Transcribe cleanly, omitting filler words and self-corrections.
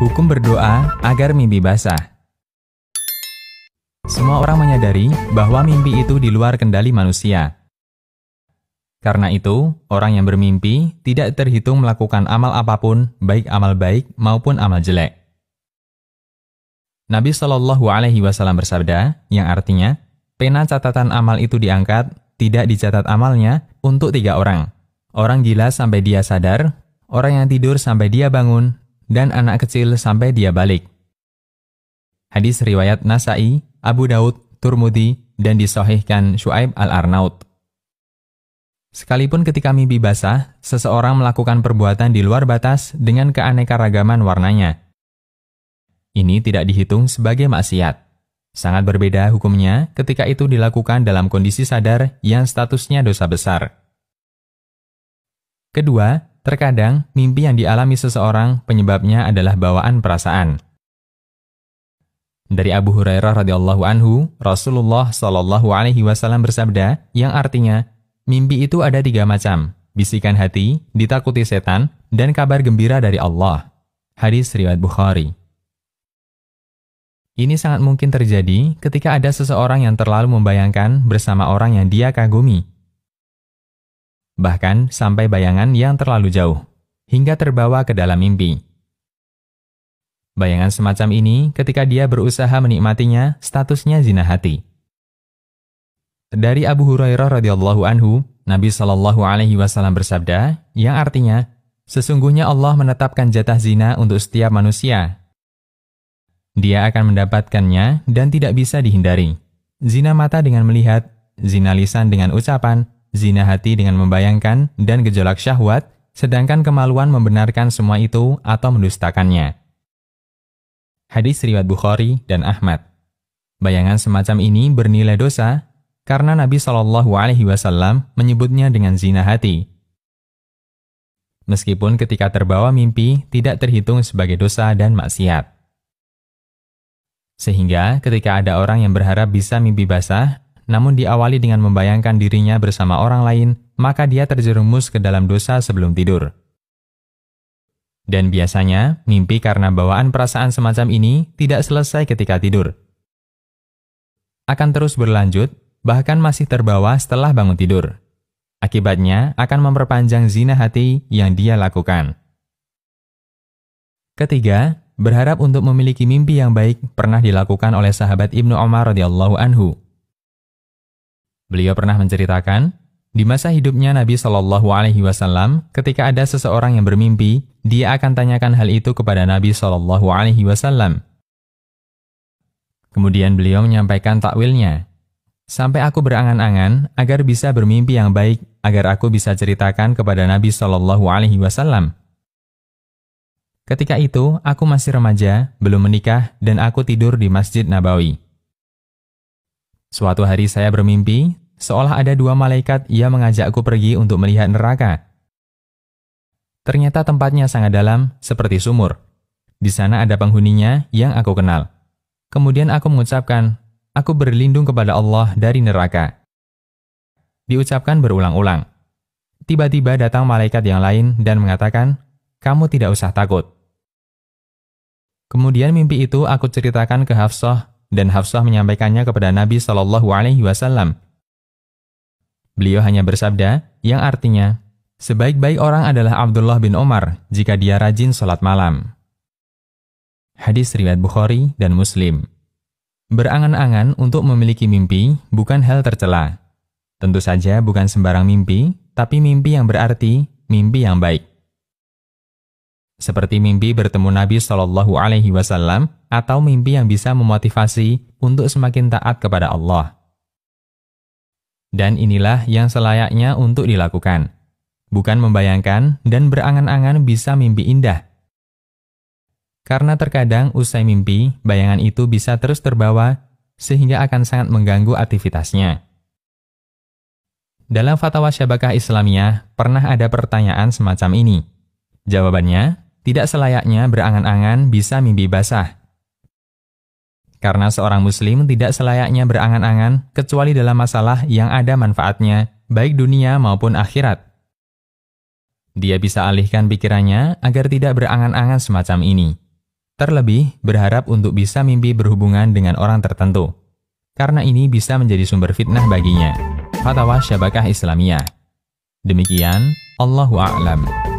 Hukum berdoa agar mimpi basah. Semua orang menyadari bahwa mimpi itu di luar kendali manusia. Karena itu, orang yang bermimpi tidak terhitung melakukan amal apapun, baik amal baik maupun amal jelek. Nabi Shallallahu Alaihi Wasallam bersabda, yang artinya, pena catatan amal itu diangkat, tidak dicatat amalnya untuk 3 orang. Orang gila sampai dia sadar, orang yang tidur sampai dia bangun, dan anak kecil sampai dia balik. Hadis riwayat Nasai, Abu Daud, Turmudi, dan disahihkan Syu'aib al-Arnaud. Sekalipun ketika mimpi basah, seseorang melakukan perbuatan di luar batas dengan keanekaragaman warnanya. Ini tidak dihitung sebagai maksiat. Sangat berbeda hukumnya ketika itu dilakukan dalam kondisi sadar yang statusnya dosa besar. Kedua, terkadang, mimpi yang dialami seseorang penyebabnya adalah bawaan perasaan. Dari Abu Hurairah radhiyallahu anhu, Rasulullah Shallallahu Alaihi Wasallam bersabda, yang artinya, mimpi itu ada 3 macam, bisikan hati, ditakuti setan, dan kabar gembira dari Allah. Hadis riwayat Bukhari. Ini sangat mungkin terjadi ketika ada seseorang yang terlalu membayangkan bersama orang yang dia kagumi. Bahkan sampai bayangan yang terlalu jauh, hingga terbawa ke dalam mimpi. Bayangan semacam ini ketika dia berusaha menikmatinya, statusnya zina hati. Dari Abu Hurairah radhiyallahu anhu, Nabi Shallallahu Alaihi Wasallam bersabda, yang artinya, sesungguhnya Allah menetapkan jatah zina untuk setiap manusia. Dia akan mendapatkannya dan tidak bisa dihindari. Zina mata dengan melihat, zina lisan dengan ucapan, zina hati dengan membayangkan dan gejolak syahwat, sedangkan kemaluan membenarkan semua itu atau mendustakannya. Hadis riwayat Bukhari dan Ahmad. Bayangan semacam ini bernilai dosa karena Nabi Shallallahu Alaihi Wasallam menyebutnya dengan zina hati. Meskipun ketika terbawa mimpi tidak terhitung sebagai dosa dan maksiat. Sehingga ketika ada orang yang berharap bisa mimpi basah, namun diawali dengan membayangkan dirinya bersama orang lain, maka dia terjerumus ke dalam dosa sebelum tidur. Dan biasanya, mimpi karena bawaan perasaan semacam ini tidak selesai ketika tidur. Akan terus berlanjut, bahkan masih terbawa setelah bangun tidur. Akibatnya akan memperpanjang zina hati yang dia lakukan. Ketiga, berharap untuk memiliki mimpi yang baik pernah dilakukan oleh sahabat Ibnu Umar radhiyallahu anhu. Beliau pernah menceritakan, di masa hidupnya Nabi Shallallahu Alaihi Wasallam, ketika ada seseorang yang bermimpi, dia akan tanyakan hal itu kepada Nabi Shallallahu Alaihi Wasallam. Kemudian beliau menyampaikan takwilnya. Sampai aku berangan-angan agar bisa bermimpi yang baik, agar aku bisa ceritakan kepada Nabi Shallallahu Alaihi Wasallam. Ketika itu, aku masih remaja, belum menikah, dan aku tidur di Masjid Nabawi. Suatu hari saya bermimpi, seolah ada 2 malaikat yang mengajakku pergi untuk melihat neraka. Ternyata tempatnya sangat dalam, seperti sumur. Di sana ada penghuninya yang aku kenal. Kemudian aku mengucapkan, aku berlindung kepada Allah dari neraka. Diucapkan berulang-ulang. Tiba-tiba datang malaikat yang lain dan mengatakan, kamu tidak usah takut. Kemudian mimpi itu aku ceritakan ke Hafsah, dan Hafsah menyampaikannya kepada Nabi Shallallahu Alaihi Wasallam. Beliau hanya bersabda, yang artinya, sebaik-baik orang adalah Abdullah bin Umar jika dia rajin sholat malam. Hadis riwayat Bukhari dan Muslim. Berangan-angan untuk memiliki mimpi bukan hal tercela. Tentu saja bukan sembarang mimpi, tapi mimpi yang berarti, mimpi yang baik. Seperti mimpi bertemu Nabi Shallallahu Alaihi Wasallam atau mimpi yang bisa memotivasi untuk semakin taat kepada Allah. Dan inilah yang selayaknya untuk dilakukan. Bukan membayangkan dan berangan-angan bisa mimpi indah. Karena terkadang usai mimpi, bayangan itu bisa terus terbawa sehingga akan sangat mengganggu aktivitasnya. Dalam fatwa Syabakah Islamiyah, pernah ada pertanyaan semacam ini. Jawabannya, tidak selayaknya berangan-angan bisa mimpi basah. Karena seorang muslim tidak selayaknya berangan-angan kecuali dalam masalah yang ada manfaatnya, baik dunia maupun akhirat. Dia bisa alihkan pikirannya agar tidak berangan-angan semacam ini. Terlebih, berharap untuk bisa mimpi berhubungan dengan orang tertentu. Karena ini bisa menjadi sumber fitnah baginya. Fatwa Syabakah Islamiyah. Demikian, Allahu a'lam.